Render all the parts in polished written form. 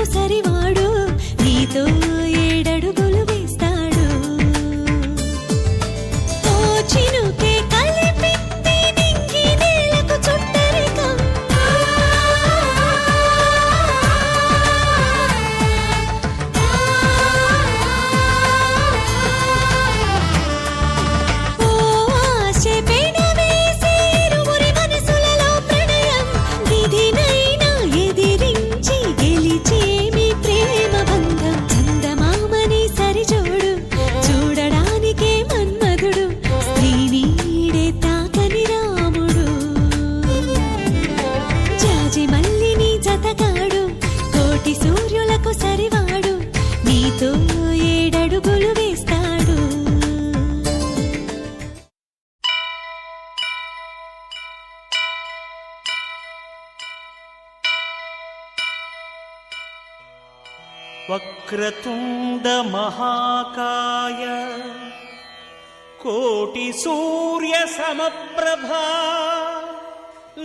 సూర్యులకు సరివాడు నీతో ఏడడుగులు వేస్తాడు ఓ చినుకే కలిపింది నింగి నేలకు చుట్టరికం ఓ ఆశ పెనవేసి ఇరువురి మనసులలో ప్రణయం విధినైనా ఎదిరించి గెలిచేమి ప్రేమ బంధం చందమామని సరిజోడు చూడడానికే మన్మధుడు స్త్రీ నీడే తాకని రాముడు జాజి మల్లిని జతగాడు కోటి సూర్యులకు సరివాడు నీతో ఏడడుగులు వేస్తాడు వక్రతుండ మహాకాయ కోటి సూర్య సమప్రభా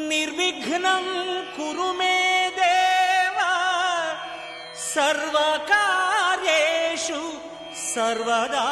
నిర్విఘ్నం కురు మే దేవా సర్వకార్యేషు సర్వదా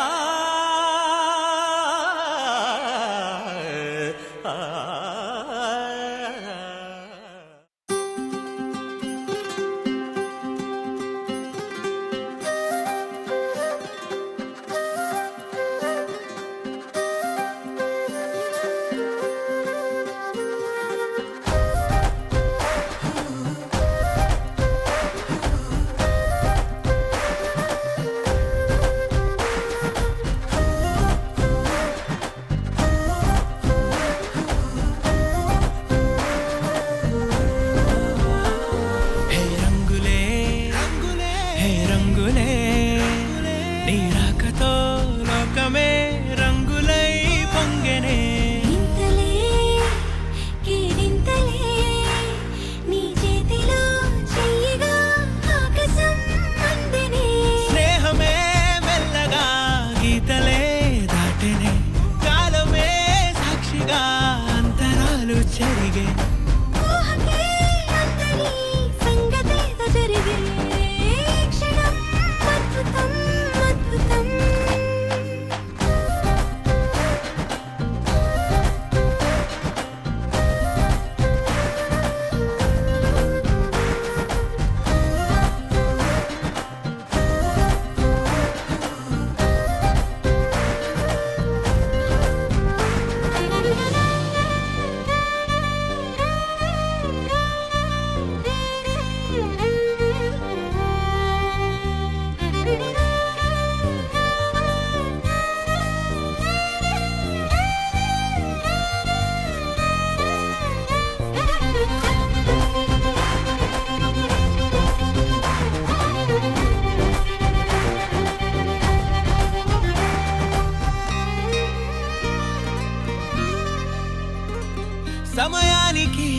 సమయానికి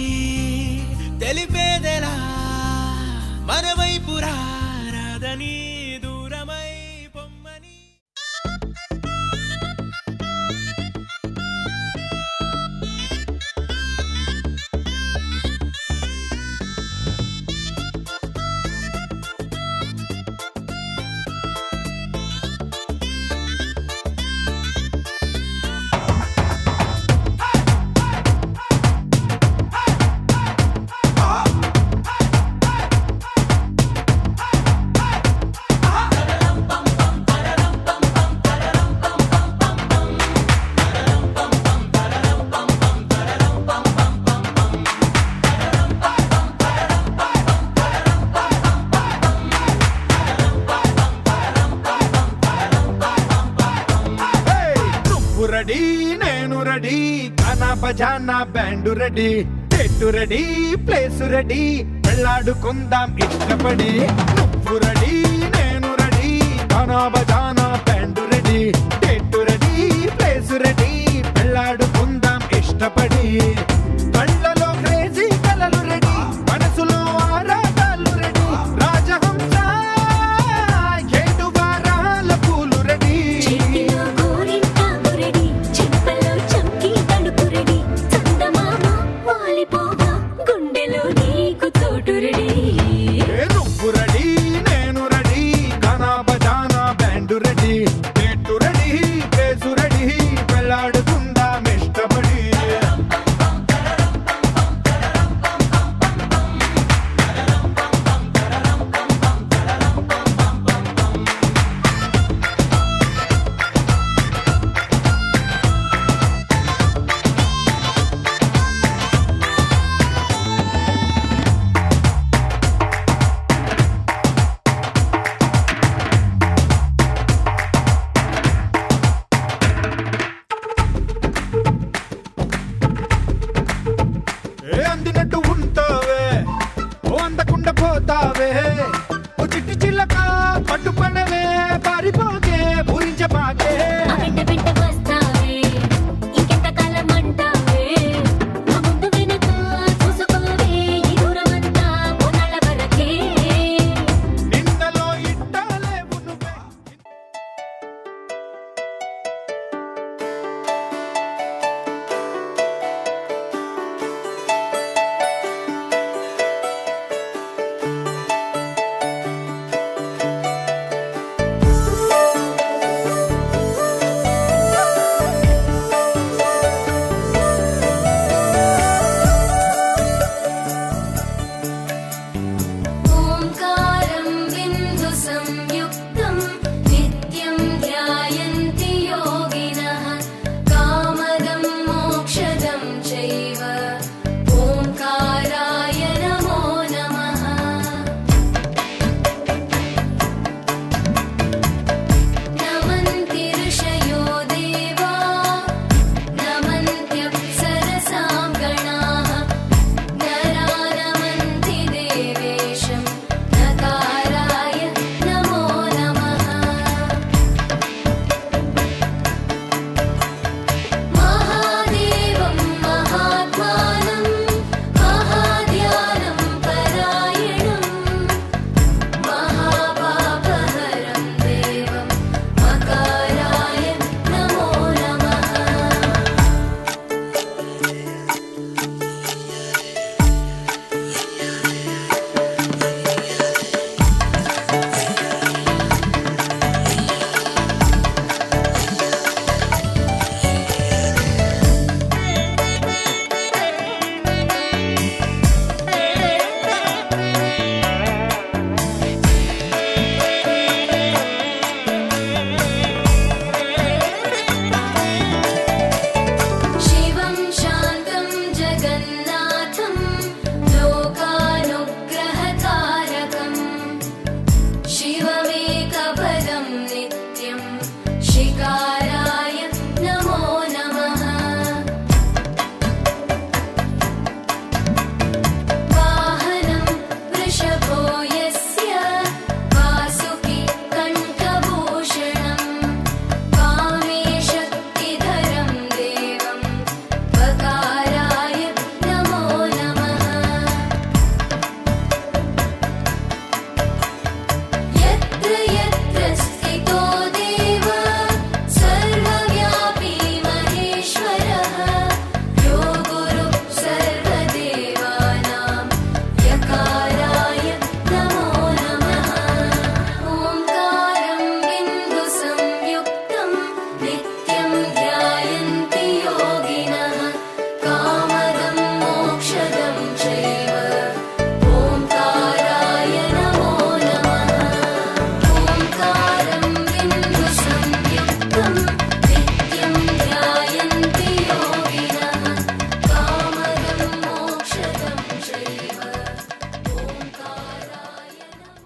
తెలిపేదెలా మన వైపు రాదని దూరమై పొమ్మని రెడీ నేను రెడీ గానా బజానా బ్యాండ్ రెడీ చెట్టు రెడీ ప్లేస్ రెడీ వెళ్ళాడుకుందాం ఇష్టపడి నువ్వు రెడీ నేను రెడీ గానా బజానా బ్యాండ్ రెడీ చెట్టు రెడీ ప్లేస్ రెడీ వెళ్ళాడుకుందాం ఇష్టపడి కళ్ళలో క్రేజీ కలలు రెడీ మనసులో ఆరాటాలు రెడీ రాజహంస ఏడు వారాల పూలు రెడీ నువ్వు రెడీ పోతావే ఓ చిట్టి చిల్లక పట్టుపడవే పారిపోకే పూరించపాకే వెంట వెంట వస్తావే ఇంకెంత కాలం అంటావే నా ముందు వెనుక చూసుకోవే ఈ దూరమంతా కొన్నాళ్ళ వరకే నిన్నలో ఇట్టాలేవు నువ్వే ఓంకారం బిందు సంయుక్తం నిత్యం ధ్యాయంతి యోగినః కామదం మోక్షదం చైవ ఓంకారాయ నమో నమః నమంతి ఋషయో దేవా నమంత్యప్సరసాం గణాః నరానమంతి దేవేశం నకారాయ నమో నమః మహాదేవం మహాత్మానం మహాధ్యానం పరాయణం మహాపాపహరం దేవం మకారాయ నమో నమః శివం శాంతం జగన్నాథం లోకానుగ్రహకారకం శివమేకపదం నిత్యం శికారాయ నమో నమః వాహనం వృషభో యస్య వాసుకి కంఠభూషణం కామే శక్తిధరం దేవం వకారాయ నమో నమః యత్ర యత్ర స్థితో దేవ సర్వవ్యాపీ మహేశ్వరః యో గురు సర్వదేవానాం యకారాయ నమో నమః ఓంకారం బిందు సంయుక్తం నిత్యం ధ్యాయంతి యోగినః కామదం మోక్షదం చైవ ఓంకారాయ నమో నమః ఓంకారం బిందు సంయుక్తం నిత్యం ధ్యాయంతి యోగినః కామదం మోక్షదం చైవ ఓంకారాయ నమో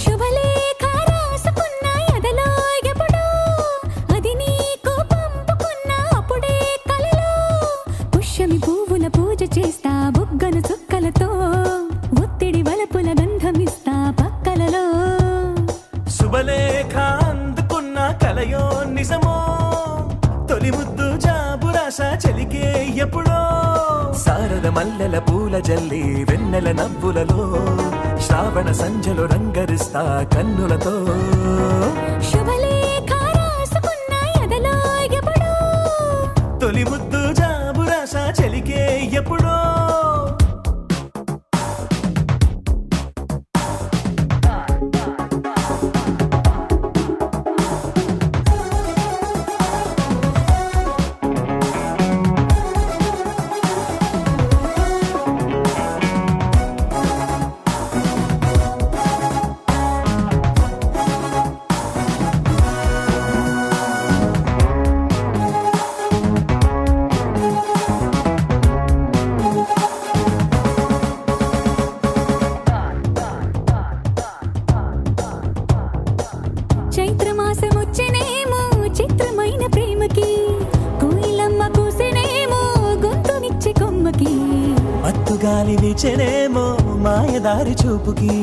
శుభలేఖ రాసుకున్న ఎదలో ఎప్పుడో అది నీకు పంపుకున్న అప్పుడే కలలో పుష్యమి పువ్వుల పూజ చేస్తా బుగ్గను చుక్కలతో ఒత్తిడి వలపుల గంధమిస్తా పక్కలలో శుభలేఖ అందుకున్న కలయో నిజమో తొలి ముద్దు జాబురాస చెలికే ఎప్పుడో శారద మల్లెల పూల జల్లి వెన్నెల నవ్వులలో శ్రావణ సంధ్యలో రంగరిస్తా కన్నులతో శుభలేఖ రాసుకున్న ఎదలో ఎప్పుడో తొలి ముద్దు జాబురాస చెలికే ఎప్పుడో గాలి వీచెనేమో మాయదారి చూపుకి,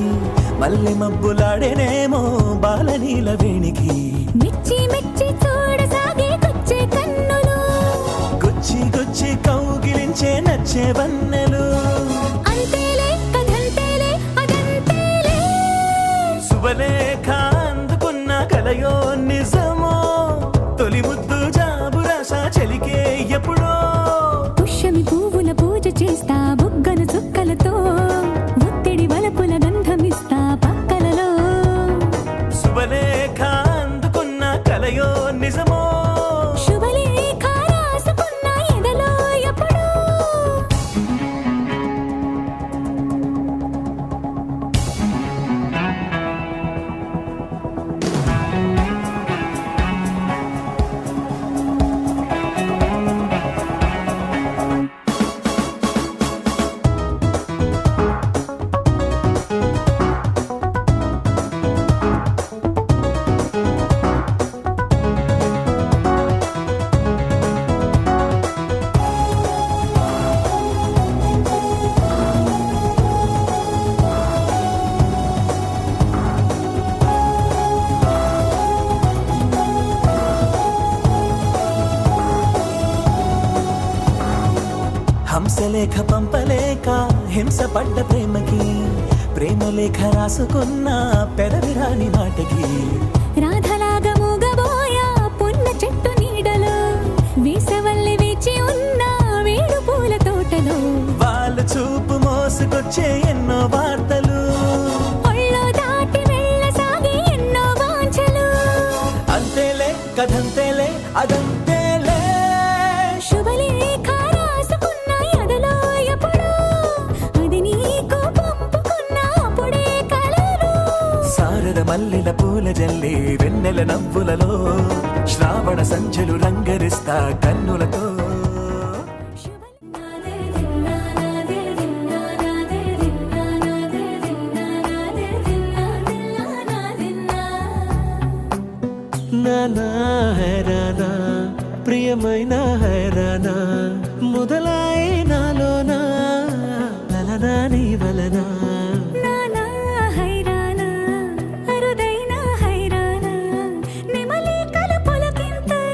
మల్లె మబ్బులాడేనేమో బాలనీల వేణికి. మెచ్చి మెచ్చి చూడసాగే కొచ్చే కన్నులు, గుచ్చి గుచ్చి కౌగిలించే నచ్చే వన్నెలు. అంతేలే కథంతేలే అదంతేలే. శుభలేఖ అందుకున్న కలయో నిజమో, తొలి ముద్దు జాబురాశ చెలికే ఎప్పుడో. పుష్యమి పువ్వుల పూజ చేస్తా బుగ్గన చుక్కలతో, ఒత్తిడి వలపుల గంధమిస్తా పక్కలలో. శుభలేఖ అందుకున్న కలయో నిజమో, శుభలేఖ రాసుకున్న ఎదలో ఎప్పుడో. హంసలేఖ పంపలేక హింస పడ్డ ప్రేమకి, ప్రేమలేఖ రాసుకున్న పెదవిరాని మాటకి. రాధలాగా మూగబోయా పున్న చెట్టు నీడలో, వీసవల్లి వేచి ఉన్న వేడు పూల తోటలో. వాళ్ళు చూపు మోసుకొచ్చే ఎన్నో వార్తలు, ఒళ్ళో దాటి వెళ్ళసాగే ఎన్నో వాంఛలు. అంతేలే కథంతేలే అదంతేలే. శుభలేఖ రాసుకున్న ఎదలో ఎప్పుడో, అది నీకు పంపుకున్న అప్పుడే కలరు. సారద మల్లెల పూల జల్లి వెన్నెల నవ్వులలో, శ్రావణ సంధ్యలు రంగరిస్తా కన్నులతో. నానా హైరానా ప్రియమైన హైరానా, మొదలాయి నాలోనా లలనా నీ వలనా. నానా హైరానా అరుదైన హైరానా, నెమలి కలుపులకింతై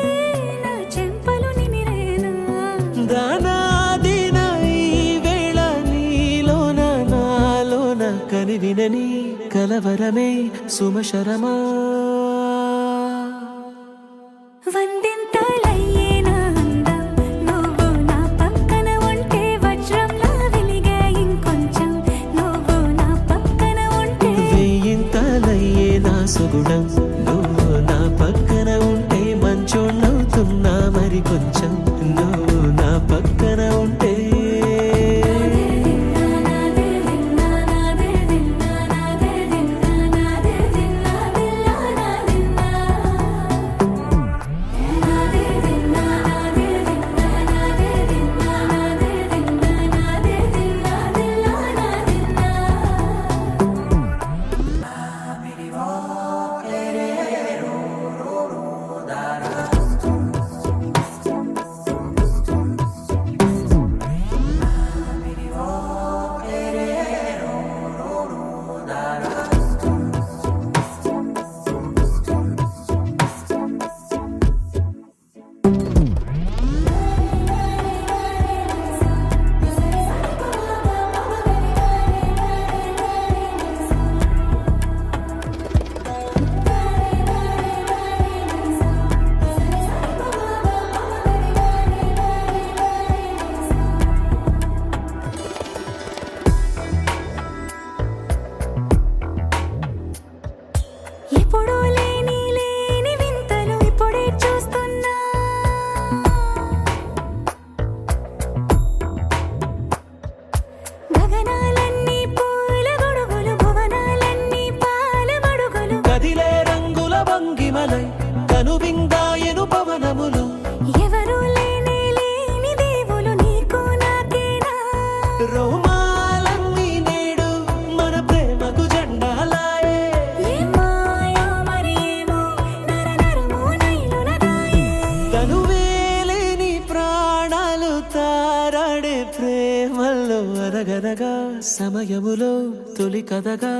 నా చెంపలు నిమిరేనా. దానాదిన ఈ వేళ నీలోన నాలోన కనివినని కలవరమే సుమశరమా. వందింతలయ్యేనా అందం, నువ్వు నా పక్కన ఉంటే వజ్రంలా వెలిగే ఇంకొంచెం, నువ్వు నా పక్కన ఉంటే. వేయింతలయ్యే నా సుగుణం, నువ్వు నా పక్కన ఉంటే మంచోళ్ళవుతున్నా మరి కొంచెం, నువ్వు నా పక్కన ఉంటే. ఎప్పుడూ లేని లేని వింతలు ఇప్పుడే చూస్తున్నా. గగనాలన్నీ పూల గొడుగులు, భువనాలన్నీ పాల మడుగులు. కదిలే రంగుల భంగిమలై కనువిందాయను పవనములు, ఎవరూ లేని లేని దేవులు నీకు నాకేనా. రోమాలన్నీ నేడు మన ప్రేమకు జెండాలాయే. ఏ మాయో మరి ఏమో నరనరమో నైలునదాయే. తనువేలేని ప్రాణాలు తారాడే ప్రేమల్లో అర గదగదగా సమయములో తొలి కథగా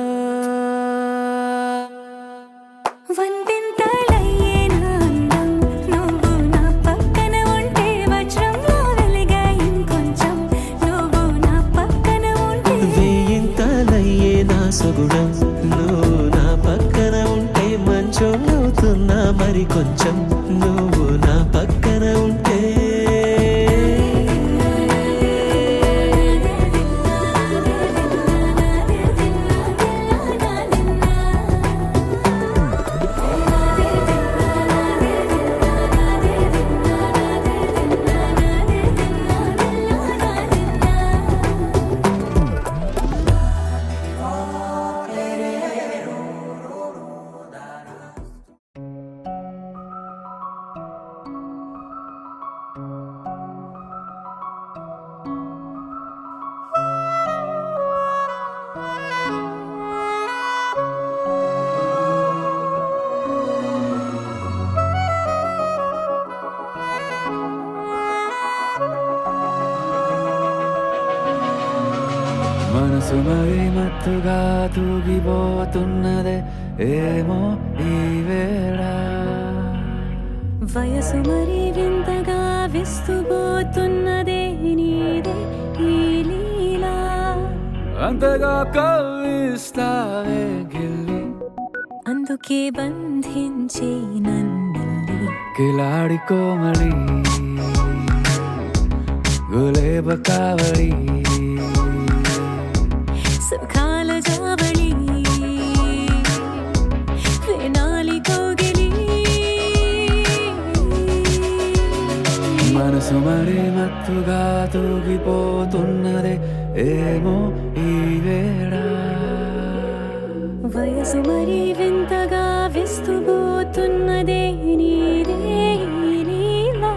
వందింతలయ్యేనా అందం నువ్వు నా పక్కన ఉంటే వజ్రంలో వెలిగా ఇంకొంచెం నువ్వు నా పక్కన ఉంటే వేయింతలయ్యే నా సగుణం నువ్వు నా పక్కన ఉంటే మంచోళ్ళవుతున్నా మరి కొంచెం నువ్వు నా పక్కన ఉంటే మనసు మరి మత్తుగా తూగిపోతున్నదే ఏమో ఈ వేళ వయసు మరి వింతగా విస్తుపోతున్నదే నీదే ఈ లీలా అంతగా కవ్విస్తావే గిల్లి అందుకే బంధించి నన్నిల్లి కిలాడి కోమలి గులేబ కావడి సుఖాల జావళి వేనాలి కోగిలి మనసు మరి మత్తుగా తూగిపోతున్నదే ఏమో ఈ వేళ వయసు మరి వింతగా విస్తుపోతున్నదే నీదే ఈ లీలా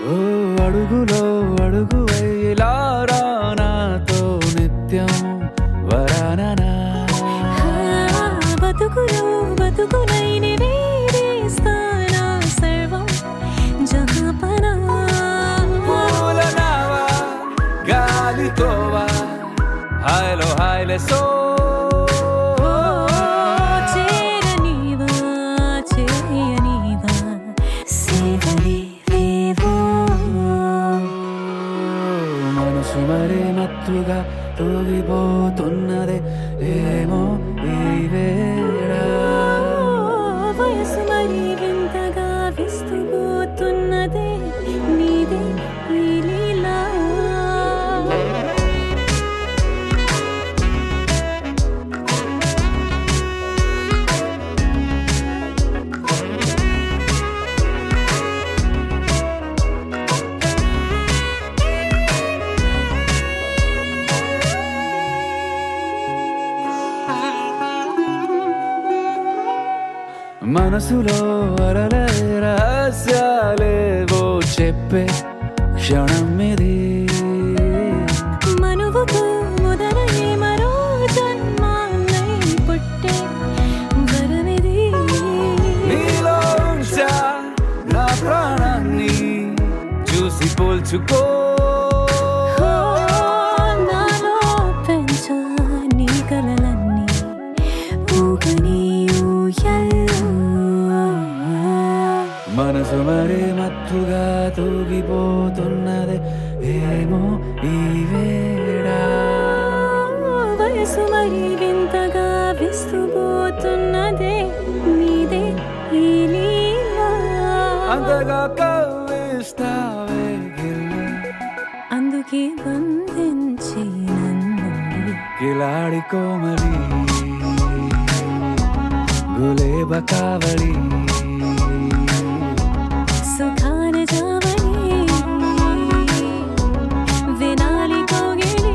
ఓ అడుగులో అడుగు వేలారా నాతో నిత్యం వరాననా బతుకులో బతుకునైన వేరేస్తానా సర్వం జహాపనా పూల నావా గాలితోవా హాయ్లో హాయ్లే సో చేరనీవా చేయనీవా సేవలే లేవో మనసు మరి మత్తుగా తూగిపోతున్నదే ఏమో ఈ వేళ వయసు మరి వింతగా విస్తుపోతున్నదే నీదే ఈ లీలా మనసులో అరలే రహస్యాలేవో చెప్పే క్షణం ఇది మనువుకు మొదలై మరో జన్మాన్నై పుట్టే వరమిది నీలో ఉంచా నా ప్రాణాన్ని చూసి పోల్చుకో నాలో పెంచా నీ కలలన్నీ ఊగని ఊయల్లో మనసు మరి మత్తుగా తూగిపోతున్నదే ఏమో ఈ వేళ వయసు మరి వింతగా విస్తుపోతున్నదే నీదే ఈ లీలా అంతగా కవ్విస్తావే గిల్లి అందుకే బంధించి నన్ను కిలాడి కోమలి గులేబ కావడి సుఖాన జావళి వేనాలి కోగిలి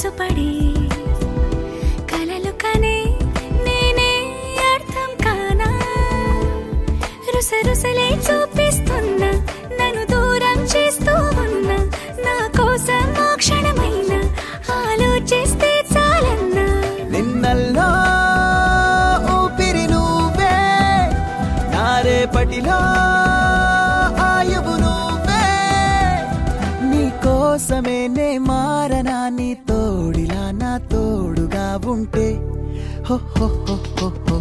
మనసు పడే కలలు కనే నేనే అర్థం కానా రుసరుసలే చూపిస్తున్నా నన్ను దూరం చేస్తూ ఉన్నా నా కోసం ఓ క్షణమైన ఆలోచిస్తే చాలన్నా నిన్నల్లో ఊపిరి నువ్వే నా రేపటిలో ఆయువు నువ్వే నీ కోసమే నే మారనా నీ తోడిలా నా తోడుగా ఉంటే హో హో హో హో హో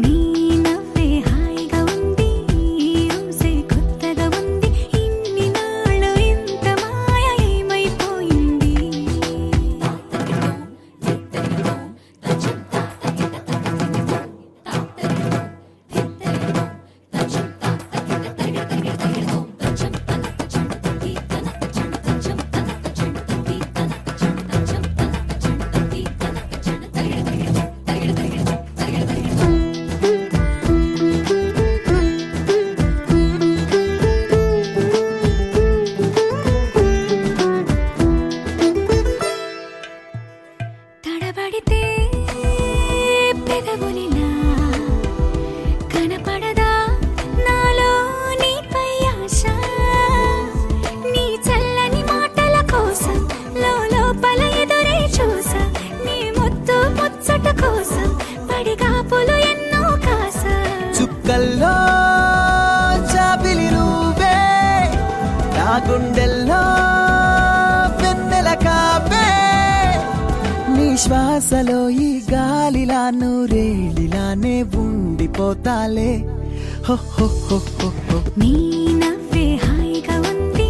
నీ నవ్వే హాయిగా ఉంది ఊసే కొత్తగా ఉంది ఇన్ని నాళ్ళు ఇంత మాయ ఏమైపోయింది తడబడితే పెదవులిలా కనపడదా నాలో నీపై ఆశ నీ చల్లని మాటల కోసం లోపల ఎదురే చూసా నీ ముద్దు ముచ్చట కోసం పడిగాపులు ఎన్నో కాసా చుక్కల్లో చాపిలి నువ్వే నా గుండెల్లో వెన్నెల కాపే నీ శ్వాసలో ఈ గాలిలా నూరేలిలానే ఉండిపోతాలే హో హో హో హో హో నీ నవ్వే హాయిగా ఉంది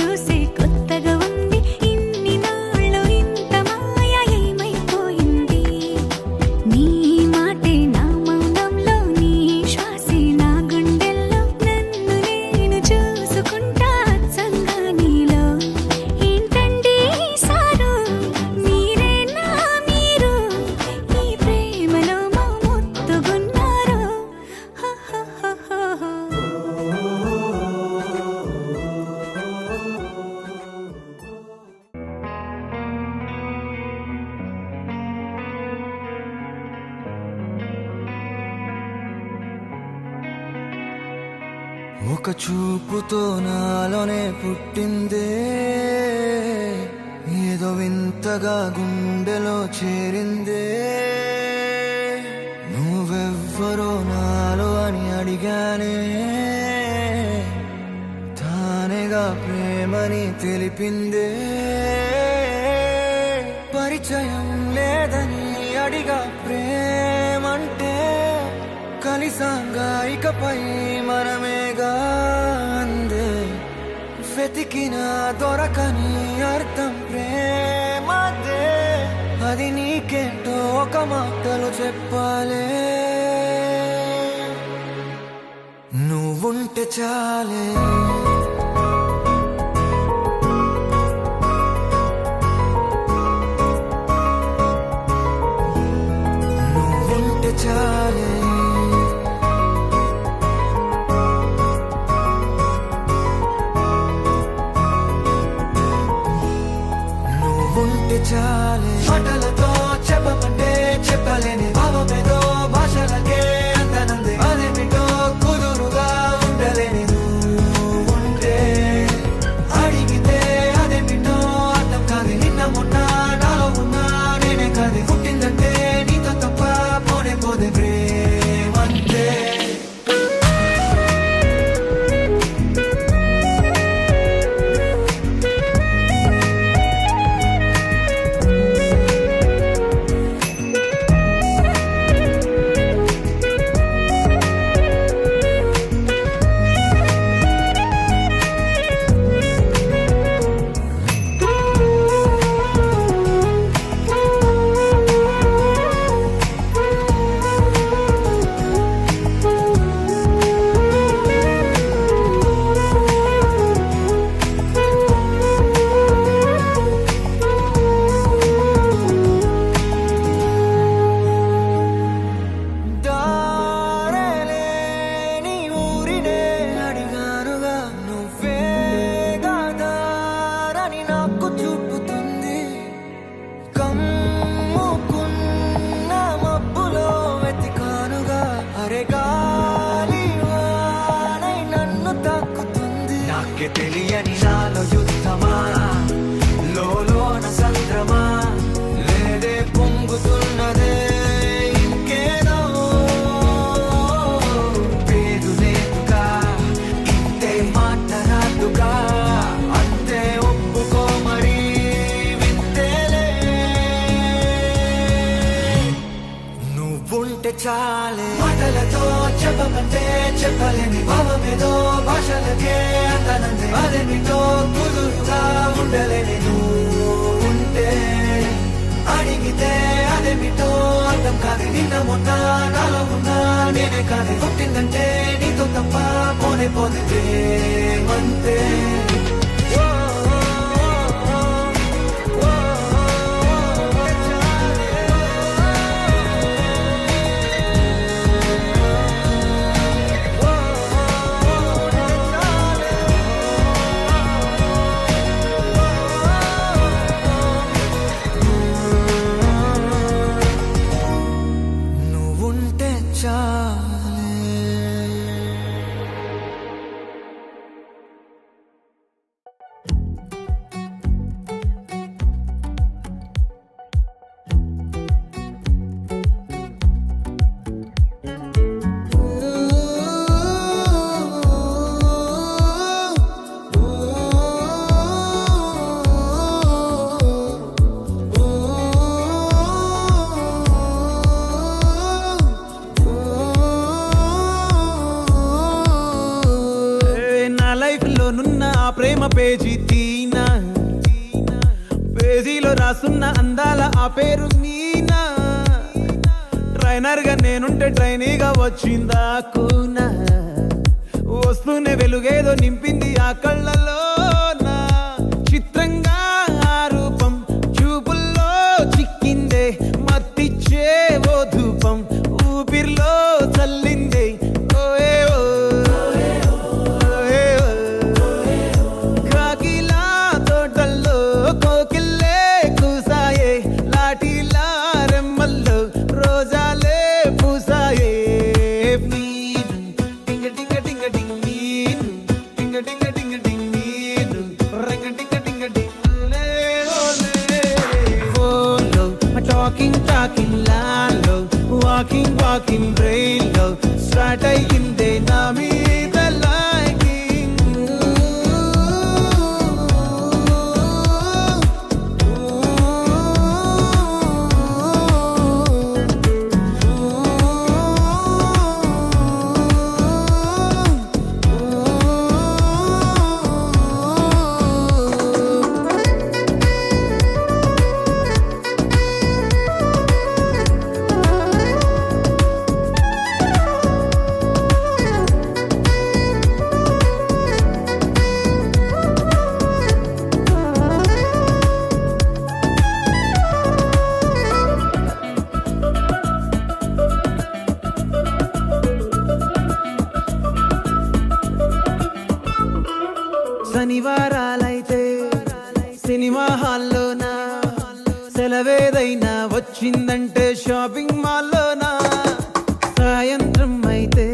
ఊసే కొత్తగా ఉంది ఇన్ని నాళ్ళు ఇంత మాయ ఏమైపోయింది నీ మాటే నా మౌనంలో నీ శ్వాసే నా గుండెల్లో నన్ను నేను చూసుకుంటా అచ్చంగా నీలో ఏంటండి సారు మీరే నా మీరు ఈ ప్రేమలో మా ముద్దుగున్నారు హో హో హో హో హో. ఒక చూపుతో నాలోనే పుట్టిందే ఏదో వింతగా గుండెలో చేరిందే నువ్వెవ్వరో నాలో అని అడిగానే తానేగా ప్రేమని తెలిపిందే పరిచయం లేదని అడిగా ప్రేమంటే కలిసాంగా ఇకపై మనమేగా అందే వెతికిన దొరకని అర్థం ప్రేమదే అది నీకేంటో ఒక మాటలు చెప్పాలే నువ్వుంటే చాలే నువ్వుంటే చాలే నువ్వుంటే చాలే మాటలతో చెప్పమంటే చెప్పలేని భావమేదో భాషలకే అందనందే అదేమిటో కుదురుగా ఉండలేని నువ్వుంటే చాలే మాటలతో చెప్పమంటే చెప్పలేని భావమేదో భాషలకే అంతనందే అదేమిటో కుదురుగా ఉండలేని నువ్వు ఉంటే అడిగితే అదేమిటో అర్థం కాదు నిన్న మొన్న నాలో ఉన్నా నేనే కాదు పుట్టిందంటే నీతో తప్ప పోనే పోతే అంతే నువ్వుంటే చాలే నా లైఫ్ లో నున్న ఆ ప్రేమ పేజీ తీనా పేజీలో రాసున్న అందాల ఆ పేరు మీనా ట్రైనర్ గా నేనుంటే ట్రైనీగా వచ్చిందా కూనా వస్తూనే వెలుగేదో నింపింది ఆ కళ్ళలో చిత్రంగా ఆ రూపం చూపుల్లో చిక్కిందే మత్తిచ్చే ఓ ధూపం ఊపిరిలో చల్లిందే ఓయే ఓ కాకిలా తోటల్లో కోకిల్లే కూసాయే లాఠీలా రెమ్మల్లో రోజాలే పూసాయే టింగ టింగ టింగ టింగ్ నీరు టింగ టింగ టింగ టింగ్ నీరు రంగ టింగ టింగ టింగులే ఓలే ఓలో టాకింగ్ లాలో వాకింగ్ బ్రెయిన్లో స్టార్ట్ అయ్యిందే నా మీద లైకింగ్ శనివారాలైతే సినిమా హాల్లోనా సెలవేదైనా వచ్చిందంటే షాపింగ్ మాల్లోనా సాయంత్రం అయితే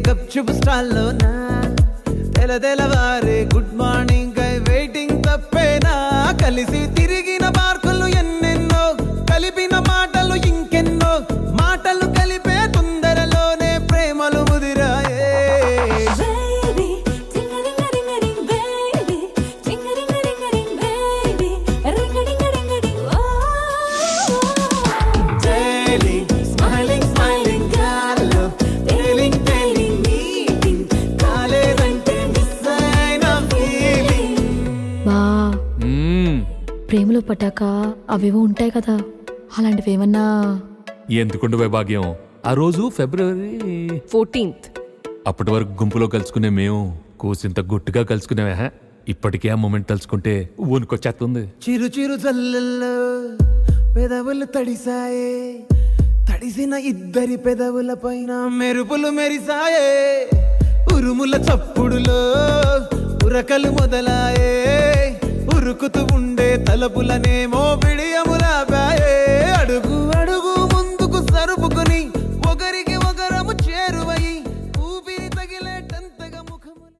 గప్చుప్ స్టాల్లోనా తెలవారే గుడ్ మార్నింగ్ వెయిటింగ్ తప్పేనా కలిసి తిరిగిన పార్కులు ఎన్నెన్నో కలిపిన మాటలు ఇంకెన్నో మాటలు కలిపే తొందరలోనే ప్రేమలు ముదిరాయే Baby, ting-a-ding-a-ding-a-ding, baby, ting-a-ding-a-ding-a-ding, baby, ring-a-ding-a-ding-a-ding, oh. Daily, smiling, గాల్లో tailing, meeting, కాలేదంటే miss అయిన feeling. బా ప్రేమలో పట్టాక అవేవో ఉంటాయి కదా అలాంటివి ఏమన్నా ఎందుకుండు భాగ్యం ఆ రోజు ఫిబ్రవరి 14th అప్పటి వరకు గుంపులో కలుసుకునే మేము కూసింత గుట్టుగా కలుసుకునేవా ఇప్పటికే ఆ మూమెంట్ తలుచుకుంటే ఊనుకొచ్చేస్తుంది చిరు చిరు జల్లల్లో పెదవులు తడిసాయే తడిసిన ఇద్దరి పెదవుల పైన మెరుపులు మెరిసాయే ఉరుముల చప్పుడులో ఉరకలు మొదలాయే ఉరుకుతూ ఉండే తలపులనేమో బిడియములాపాయే